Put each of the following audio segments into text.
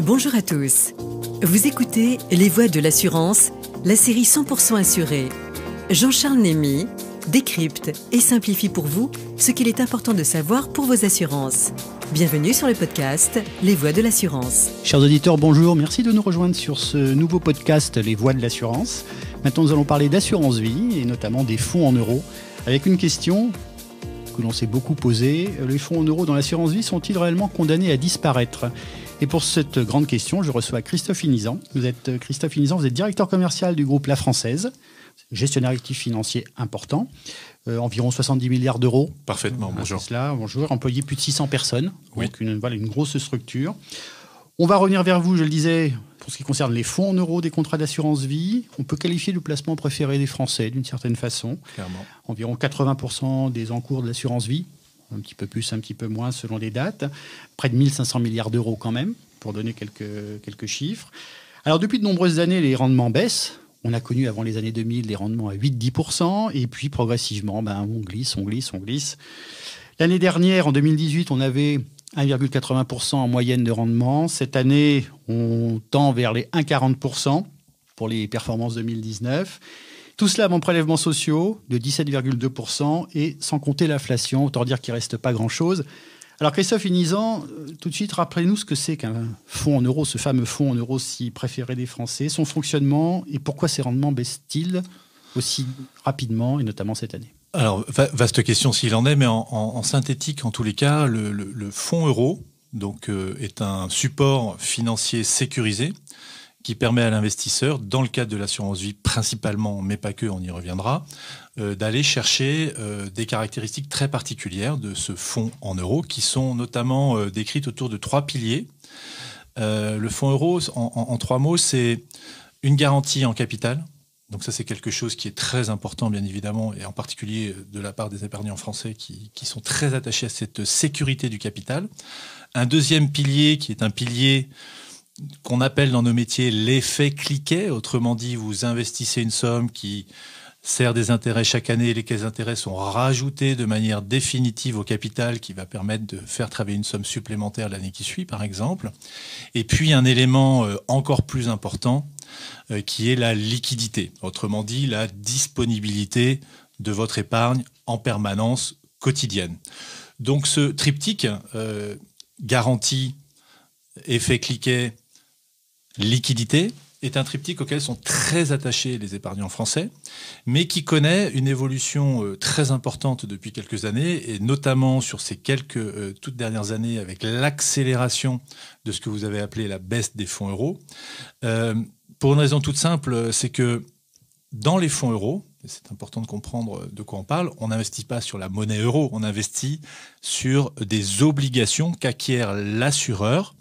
Bonjour à tous. Vous écoutez Les Voix de l'assurance, la série 100% assurée. Jean-Charles Némy décrypte et simplifie pour vous ce qu'il est important de savoir pour vos assurances. Bienvenue sur le podcast Les Voix de l'assurance. Chers auditeurs, bonjour. Merci de nous rejoindre sur ce nouveau podcast Les Voix de l'assurance. Maintenant, nous allons parler d'assurance vie et notamment des fonds en euros avec une question que l'on s'est beaucoup posée. Les fonds en euros dans l'assurance vie sont-ils réellement condamnés à disparaître ? Et pour cette grande question, je reçois Christophe Inizan. Christophe Inizan, vous êtes directeur commercial du groupe La Française, gestionnaire actif financier important, environ 70 milliards d'euros. Parfaitement, bonjour. C'est cela, bonjour. Employé plus de 600 personnes, oui. Donc une grosse structure. On va revenir vers vous, je le disais, pour ce qui concerne les fonds en euros des contrats d'assurance vie. On peut qualifier le placement préféré des Français d'une certaine façon. Clairement. Environ 80% des encours de l'assurance vie. Un petit peu plus, un petit peu moins selon les dates. Près de 1500 milliards d'euros quand même, pour donner quelques chiffres. Alors depuis de nombreuses années, les rendements baissent. On a connu avant les années 2000 des rendements à 8-10%. Et puis progressivement, on glisse. L'année dernière, en 2018, on avait 1,80% en moyenne de rendement. Cette année, on tend vers les 1,40% pour les performances 2019. Tout cela avant prélèvements sociaux de 17,2% et sans compter l'inflation, autant dire qu'il ne reste pas grand-chose. Alors Christophe Inizan, tout de suite, rappelez-nous ce que c'est qu'un fonds en euros, ce fameux fonds en euros si préféré des Français, son fonctionnement et pourquoi ces rendements baissent-ils aussi rapidement et notamment cette année ? Alors, vaste question s'il en est, mais en synthétique, en tous les cas, le fonds euro est un support financier sécurisé qui permet à l'investisseur, dans le cadre de l'assurance vie principalement, mais pas que, on y reviendra, d'aller chercher des caractéristiques très particulières de ce fonds en euros, qui sont notamment décrites autour de 3 piliers. Le fonds euro, en 3 mots, c'est une garantie en capital. Donc ça, c'est quelque chose qui est très important, bien évidemment, et en particulier de la part des épargnants français qui sont très attachés à cette sécurité du capital. Un deuxième pilier qui est un pilier qu'on appelle dans nos métiers l'effet cliquet. Autrement dit, vous investissez une somme qui sert des intérêts chaque année et les intérêts sont rajoutés de manière définitive au capital qui va permettre de faire travailler une somme supplémentaire l'année qui suit, par exemple. Et puis un élément encore plus important qui est la liquidité. Autrement dit, la disponibilité de votre épargne en permanence quotidienne. Donc ce triptyque, garantie, effet cliquet, liquidité, est un triptyque auquel sont très attachés les épargnants français, mais qui connaît une évolution très importante depuis quelques années, et notamment sur ces quelques toutes dernières années avec l'accélération de ce que vous avez appelé la baisse des fonds euros. Pour une raison toute simple, c'est que dans les fonds euros, et c'est important de comprendre de quoi on parle, on n'investit pas sur la monnaie euro, on investit sur des obligations qu'acquiert l'assureur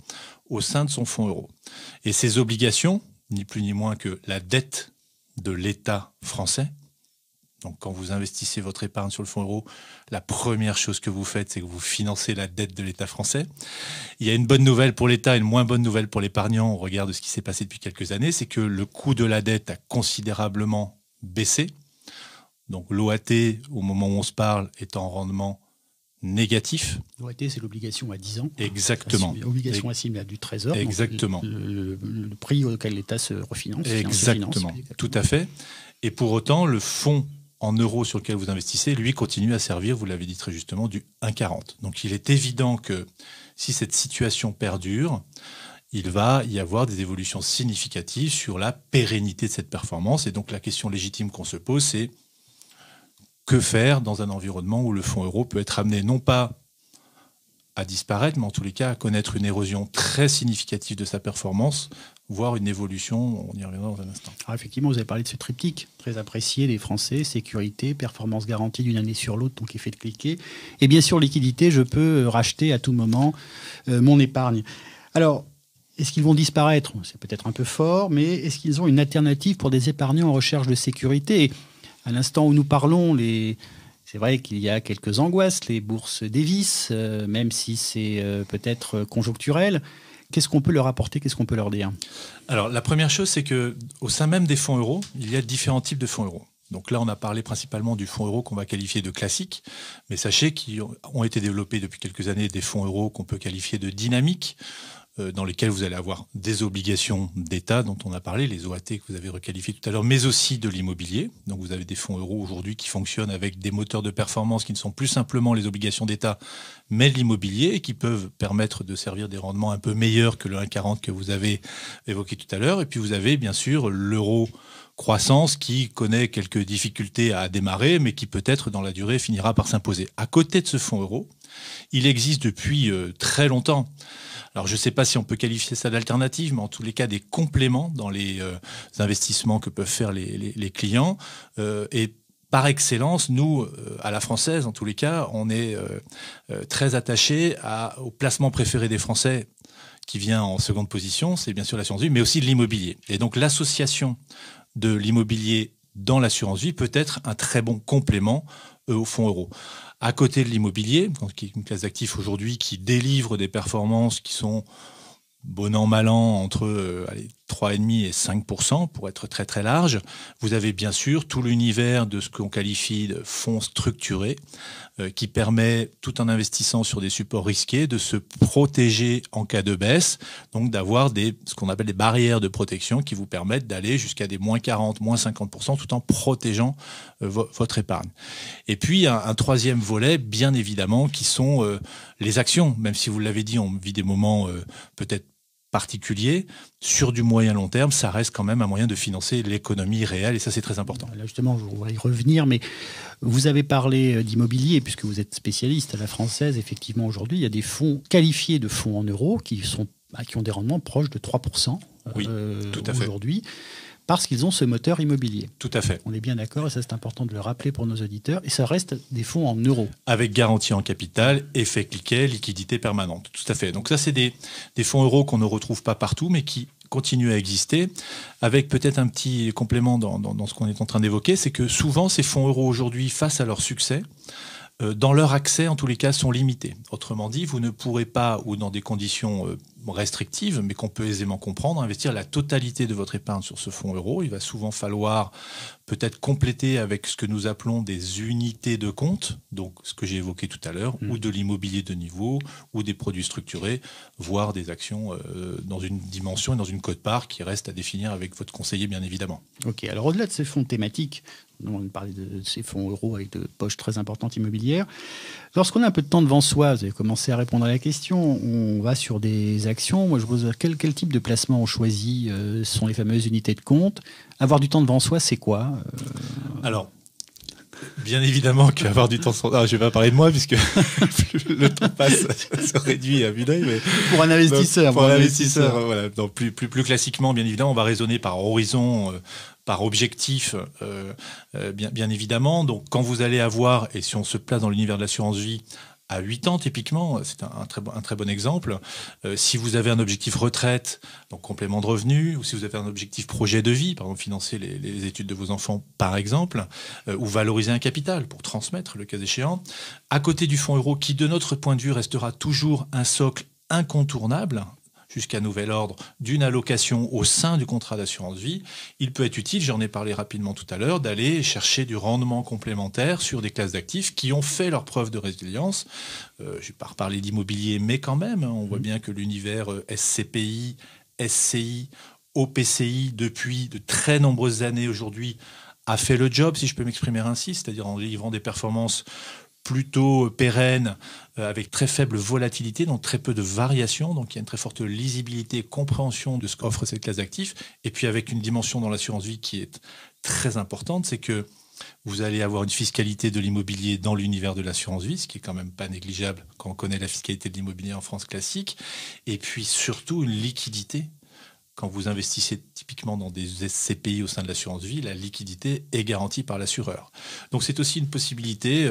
au sein de son fonds euro. Et ces obligations, ni plus ni moins que la dette de l'État français. Donc quand vous investissez votre épargne sur le fonds euro, la première chose que vous faites, c'est que vous financez la dette de l'État français. Il y a une bonne nouvelle pour l'État et une moins bonne nouvelle pour l'épargnant au regard de ce qui s'est passé depuis quelques années, c'est que le coût de la dette a considérablement baissé. Donc l'OAT, au moment où on se parle, est en rendement négatif. L'OAT, c'est l'obligation à 10 ans. Exactement. Obligation assimilée à du Trésor. Exactement. Donc le prix auquel l'État se refinance. Exactement. Tout à fait. Et pour autant, le fonds en euros sur lequel vous investissez, lui, continue à servir, vous l'avez dit très justement, du 1,40. Donc il est évident que si cette situation perdure, il va y avoir des évolutions significatives sur la pérennité de cette performance. Et donc la question légitime qu'on se pose, c'est que faire dans un environnement où le fonds euro peut être amené non pas à disparaître, mais en tous les cas à connaître une érosion très significative de sa performance, voire une évolution, on y reviendra dans un instant. Alors effectivement, vous avez parlé de ce triptyque très apprécié des Français, sécurité, performance garantie d'une année sur l'autre, donc effet de cliquet. Et bien sûr, liquidité, je peux racheter à tout moment mon épargne. Alors, est-ce qu'ils vont disparaître ? C'est peut-être un peu fort, mais est-ce qu'ils ont une alternative pour des épargnants en recherche de sécurité ? À l'instant où nous parlons, c'est vrai qu'il y a quelques angoisses, les bourses dévissent, même si c'est peut-être conjoncturel. Qu'est-ce qu'on peut leur apporter ? Qu'est-ce qu'on peut leur dire ? Alors, la première chose, c'est qu'au sein même des fonds euros, il y a différents types de fonds euros. Donc là, on a parlé principalement du fonds euro qu'on va qualifier de classique, mais sachez qu'ils ont été développés depuis quelques années des fonds euros qu'on peut qualifier de dynamiques, dans lesquels vous allez avoir des obligations d'État dont on a parlé, les OAT que vous avez requalifiés tout à l'heure, mais aussi de l'immobilier. Donc vous avez des fonds euros aujourd'hui qui fonctionnent avec des moteurs de performance qui ne sont plus simplement les obligations d'État, mais de l'immobilier et qui peuvent permettre de servir des rendements un peu meilleurs que le 1,40 que vous avez évoqué tout à l'heure. Et puis vous avez bien sûr l'euro croissance qui connaît quelques difficultés à démarrer, mais qui peut-être dans la durée finira par s'imposer. À côté de ce fonds euro, il existe depuis très longtemps, alors je ne sais pas si on peut qualifier ça d'alternative, mais en tous les cas des compléments dans les investissements que peuvent faire les clients. Et par excellence, nous, à la française, en tous les cas, on est très attachés au placement préféré des Français qui vient en seconde position, c'est bien sûr l'assurance vie, mais aussi de l'immobilier. Et donc l'association de l'immobilier dans l'assurance vie peut être un très bon complément au fonds euro. À côté de l'immobilier, qui est une classe d'actifs aujourd'hui qui délivre des performances qui sont bon an, mal an, entre 3,5% et 5%, pour être très très large. Vous avez bien sûr tout l'univers de ce qu'on qualifie de fonds structurés, qui permet, tout en investissant sur des supports risqués, de se protéger en cas de baisse, donc d'avoir ce qu'on appelle des barrières de protection qui vous permettent d'aller jusqu'à des moins 40, moins 50%, tout en protégeant votre épargne. Et puis un troisième volet, bien évidemment, qui sont les actions. Même si vous l'avez dit, on vit des moments peut-être particulier, sur du moyen long terme, ça reste quand même un moyen de financer l'économie réelle et ça c'est très important. Là justement, je voudrais y revenir, mais vous avez parlé d'immobilier puisque vous êtes spécialiste à la française. Effectivement, aujourd'hui, il y a des fonds qualifiés de fonds en euros qui ont des rendements proches de 3% oui, tout à fait. Aujourd'hui. Parce qu'ils ont ce moteur immobilier. Tout à fait. On est bien d'accord, et ça c'est important de le rappeler pour nos auditeurs. Et ça reste des fonds en euros. Avec garantie en capital, effet cliquet, liquidité permanente. Tout à fait. Donc ça, c'est des fonds euros qu'on ne retrouve pas partout, mais qui continuent à exister. Avec peut-être un petit complément dans ce qu'on est en train d'évoquer, c'est que souvent, ces fonds euros aujourd'hui, face à leur succès, dans leur accès, en tous les cas, sont limités. Autrement dit, vous ne pourrez pas, ou dans des conditions restrictives, mais qu'on peut aisément comprendre, investir la totalité de votre épargne sur ce fonds euro. Il va souvent falloir peut-être compléter avec ce que nous appelons des unités de compte, donc ce que j'ai évoqué tout à l'heure, ou de l'immobilier de niveau, ou des produits structurés, voire des actions dans une dimension et dans une quote-part qui reste à définir avec votre conseiller, bien évidemment. Ok, alors au-delà de ces fonds thématiques, on parlait de ces fonds euros avec de poches très importantes immobilières. Lorsqu'on a un peu de temps devant soi, vous avez commencé à répondre à la question, on va sur des actions. Moi, je vous pose quel type de placement on choisit sont les fameuses unités de compte. Avoir du temps devant soi, c'est quoi Alors, bien évidemment qu'avoir du temps... je ne vais pas parler de moi, puisque le temps passe, se réduit à vue d'œil. Mais... Pour un investisseur. Pour un investisseur, voilà. Donc, plus classiquement, bien évidemment, on va raisonner par horizon... par objectif, bien évidemment. Donc, quand vous allez avoir, et si on se place dans l'univers de l'assurance vie, à 8 ans, typiquement, c'est un très bon exemple. Si vous avez un objectif retraite, donc complément de revenu, ou si vous avez un objectif projet de vie, par exemple financer les études de vos enfants, par exemple, ou valoriser un capital pour transmettre le cas échéant, à côté du fonds euro, qui de notre point de vue restera toujours un socle incontournable, jusqu'à nouvel ordre, d'une allocation au sein du contrat d'assurance vie, il peut être utile, j'en ai parlé rapidement tout à l'heure, d'aller chercher du rendement complémentaire sur des classes d'actifs qui ont fait leur preuve de résilience. Je ne vais pas reparler d'immobilier, mais quand même, on voit bien que l'univers SCPI, SCI, OPCI, depuis de très nombreuses années aujourd'hui, a fait le job, si je peux m'exprimer ainsi, c'est-à-dire en livrant des performances plutôt pérenne, avec très faible volatilité, donc très peu de variations, donc il y a une très forte lisibilité et compréhension de ce qu'offre cette classe d'actifs, et puis avec une dimension dans l'assurance vie qui est très importante, c'est que vous allez avoir une fiscalité de l'immobilier dans l'univers de l'assurance vie, ce qui est quand même pas négligeable quand on connaît la fiscalité de l'immobilier en France classique, et puis surtout une liquidité. Quand vous investissez typiquement dans des SCPI au sein de l'assurance vie, la liquidité est garantie par l'assureur. Donc c'est aussi une possibilité,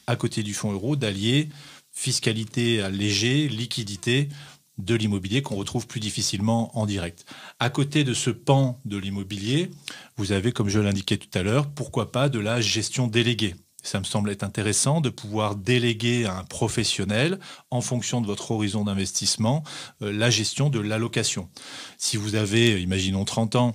à côté du fonds euro, d'allier fiscalité allégée, liquidité de l'immobilier qu'on retrouve plus difficilement en direct. À côté de ce pan de l'immobilier, vous avez, comme je l'indiquais tout à l'heure, pourquoi pas de la gestion déléguée. Ça me semble être intéressant de pouvoir déléguer à un professionnel, en fonction de votre horizon d'investissement, la gestion de l'allocation. Si vous avez, imaginons 30 ans,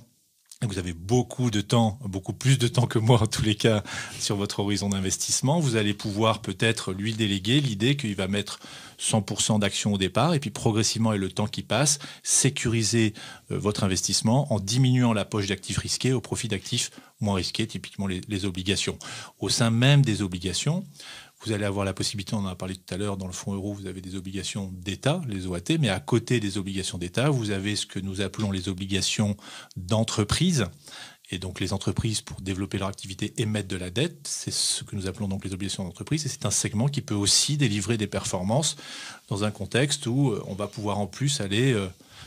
Vous avez beaucoup de temps, beaucoup plus de temps que moi en tous les cas, sur votre horizon d'investissement. Vous allez pouvoir peut-être lui déléguer l'idée qu'il va mettre 100% d'actions au départ et puis progressivement, et le temps qui passe, sécuriser votre investissement en diminuant la poche d'actifs risqués au profit d'actifs moins risqués, typiquement les obligations. Au sein même des obligations, vous allez avoir la possibilité, on en a parlé tout à l'heure, dans le fonds euro, vous avez des obligations d'État, les OAT, mais à côté des obligations d'État, vous avez ce que nous appelons les obligations d'entreprise. Et donc les entreprises, pour développer leur activité, émettent de la dette. C'est ce que nous appelons donc les obligations d'entreprise. Et c'est un segment qui peut aussi délivrer des performances dans un contexte où on va pouvoir en plus aller,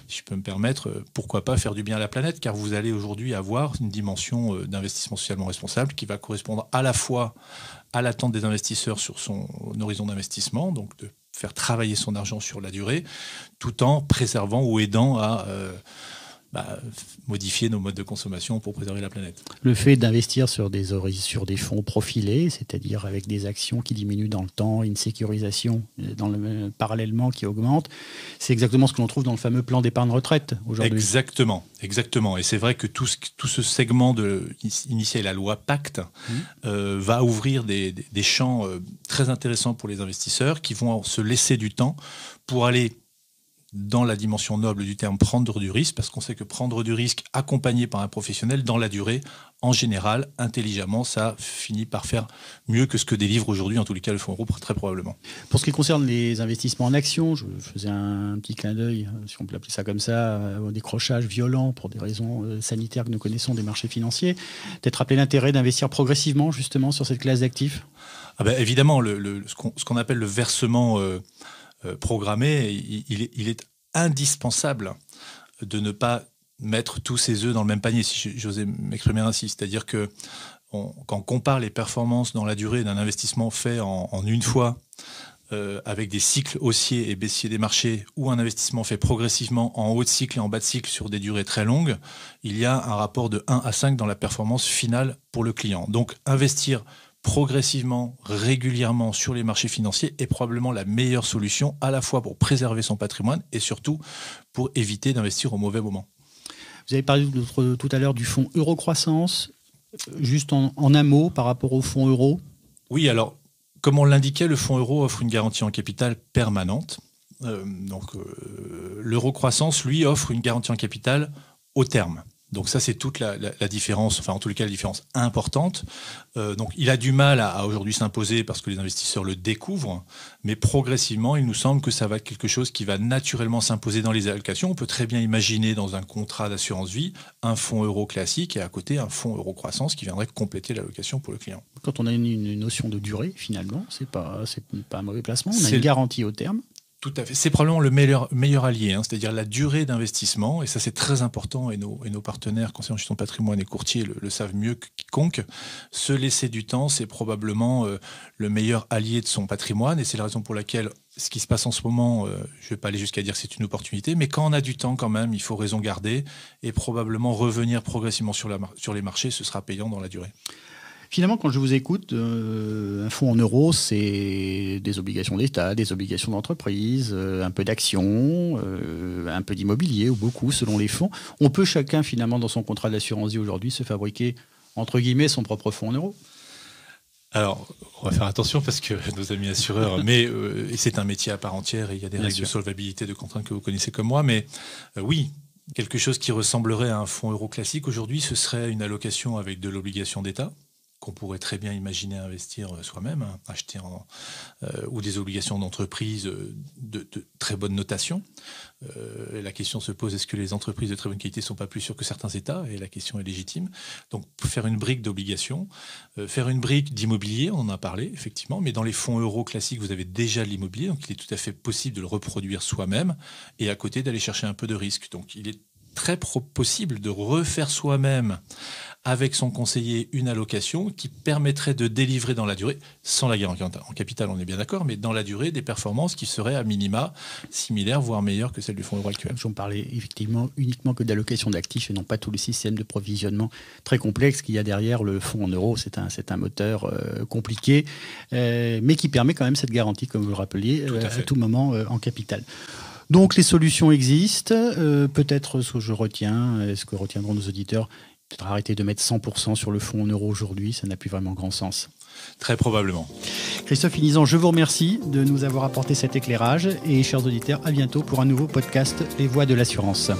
si je peux me permettre, pourquoi pas faire du bien à la planète, car vous allez aujourd'hui avoir une dimension d'investissement socialement responsable qui va correspondre à la fois à l'attente des investisseurs sur son horizon d'investissement, donc de faire travailler son argent sur la durée, tout en préservant ou aidant à modifier nos modes de consommation pour préserver la planète. Le fait d'investir sur des fonds profilés, c'est-à-dire avec des actions qui diminuent dans le temps, une sécurisation parallèlement qui augmente, c'est exactement ce que l'on trouve dans le fameux plan d'épargne retraite aujourd'hui. Exactement. Et c'est vrai que tout ce segment initié, la loi Pacte, va ouvrir des champs très intéressants pour les investisseurs qui vont se laisser du temps pour aller dans la dimension noble du terme, prendre du risque, parce qu'on sait que prendre du risque accompagné par un professionnel dans la durée, en général, intelligemment, ça finit par faire mieux que ce que délivre aujourd'hui, en tous les cas, le fonds euro, très probablement. Pour ce qui concerne les investissements en actions, je faisais un petit clin d'œil, si on peut appeler ça comme ça, au décrochage violent pour des raisons sanitaires que nous connaissons des marchés financiers. Peut-être rappeler l'intérêt d'investir progressivement, justement, sur cette classe d'actifs. Évidemment, ce qu'on appelle le versement programmé, il est indispensable de ne pas mettre tous ses œufs dans le même panier, si j'osais m'exprimer ainsi. C'est-à-dire que quand on compare les performances dans la durée d'un investissement fait en une fois avec des cycles haussiers et baissiers des marchés, ou un investissement fait progressivement en haut de cycle et en bas de cycle sur des durées très longues, il y a un rapport de 1 à 5 dans la performance finale pour le client. Donc investir progressivement, régulièrement sur les marchés financiers est probablement la meilleure solution, à la fois pour préserver son patrimoine et surtout pour éviter d'investir au mauvais moment. Vous avez parlé tout à l'heure du fonds Eurocroissance, juste en un mot par rapport au fonds euro. Oui, alors, comme on l'indiquait, le fonds euro offre une garantie en capital permanente. L'Eurocroissance, lui, offre une garantie en capital au terme. Donc ça, c'est toute la différence, enfin en tous les cas la différence importante. Donc il a du mal à aujourd'hui s'imposer parce que les investisseurs le découvrent, mais progressivement, il nous semble que ça va être quelque chose qui va naturellement s'imposer dans les allocations. On peut très bien imaginer dans un contrat d'assurance vie un fonds euro classique et à côté un fonds euro croissance qui viendrait compléter l'allocation pour le client. Quand on a une notion de durée, finalement, c'est pas un mauvais placement. On a une garantie au terme. Tout à fait. C'est probablement le meilleur allié, c'est-à-dire la durée d'investissement, et ça c'est très important, et nos partenaires conseillers en gestion de patrimoine et courtiers le savent mieux que quiconque. Se laisser du temps, c'est probablement le meilleur allié de son patrimoine, et c'est la raison pour laquelle ce qui se passe en ce moment, je ne vais pas aller jusqu'à dire que c'est une opportunité, mais quand on a du temps quand même, il faut raison garder, et probablement revenir progressivement sur les marchés, ce sera payant dans la durée. Finalement, quand je vous écoute, un fonds en euros, c'est des obligations d'État, des obligations d'entreprise, un peu d'actions, un peu d'immobilier, ou beaucoup selon les fonds. On peut chacun, finalement, dans son contrat d'assurance vie aujourd'hui, se fabriquer, entre guillemets, son propre fonds en euros. Alors, on va faire attention parce que nos amis assureurs, mais c'est un métier à part entière et il y a des règles de solvabilité, de contraintes que vous connaissez comme moi, mais oui, quelque chose qui ressemblerait à un fonds euro classique aujourd'hui, ce serait une allocation avec de l'obligation d'État, qu'on pourrait très bien imaginer investir soi-même, acheter ou des obligations d'entreprise de très bonne notation. La question se pose, est-ce que les entreprises de très bonne qualité ne sont pas plus sûres que certains États? Et la question est légitime. Donc, faire une brique d'obligations, faire une brique d'immobilier, on en a parlé, effectivement, mais dans les fonds euros classiques, vous avez déjà de l'immobilier, donc il est tout à fait possible de le reproduire soi-même, et à côté d'aller chercher un peu de risque. Donc, il est très possible de refaire soi-même avec son conseiller une allocation qui permettrait de délivrer dans la durée, sans la garantie en capital, on est bien d'accord, mais dans la durée, des performances qui seraient à minima similaires, voire meilleures que celles du fonds euro actuel. On parlait effectivement uniquement que d'allocation d'actifs et non pas tout le système de provisionnement très complexe qu'il y a derrière le fonds en euros. C'est un moteur compliqué, mais qui permet quand même cette garantie, comme vous le rappeliez, à tout moment en capital. Donc les solutions existent. Peut-être ce que je retiens, ce que retiendront nos auditeurs, Peut-être arrêter de mettre 100% sur le fonds en euros aujourd'hui, ça n'a plus vraiment grand sens. Très probablement. Christophe Philizan, je vous remercie de nous avoir apporté cet éclairage et chers auditeurs, à bientôt pour un nouveau podcast Les Voix de l'assurance.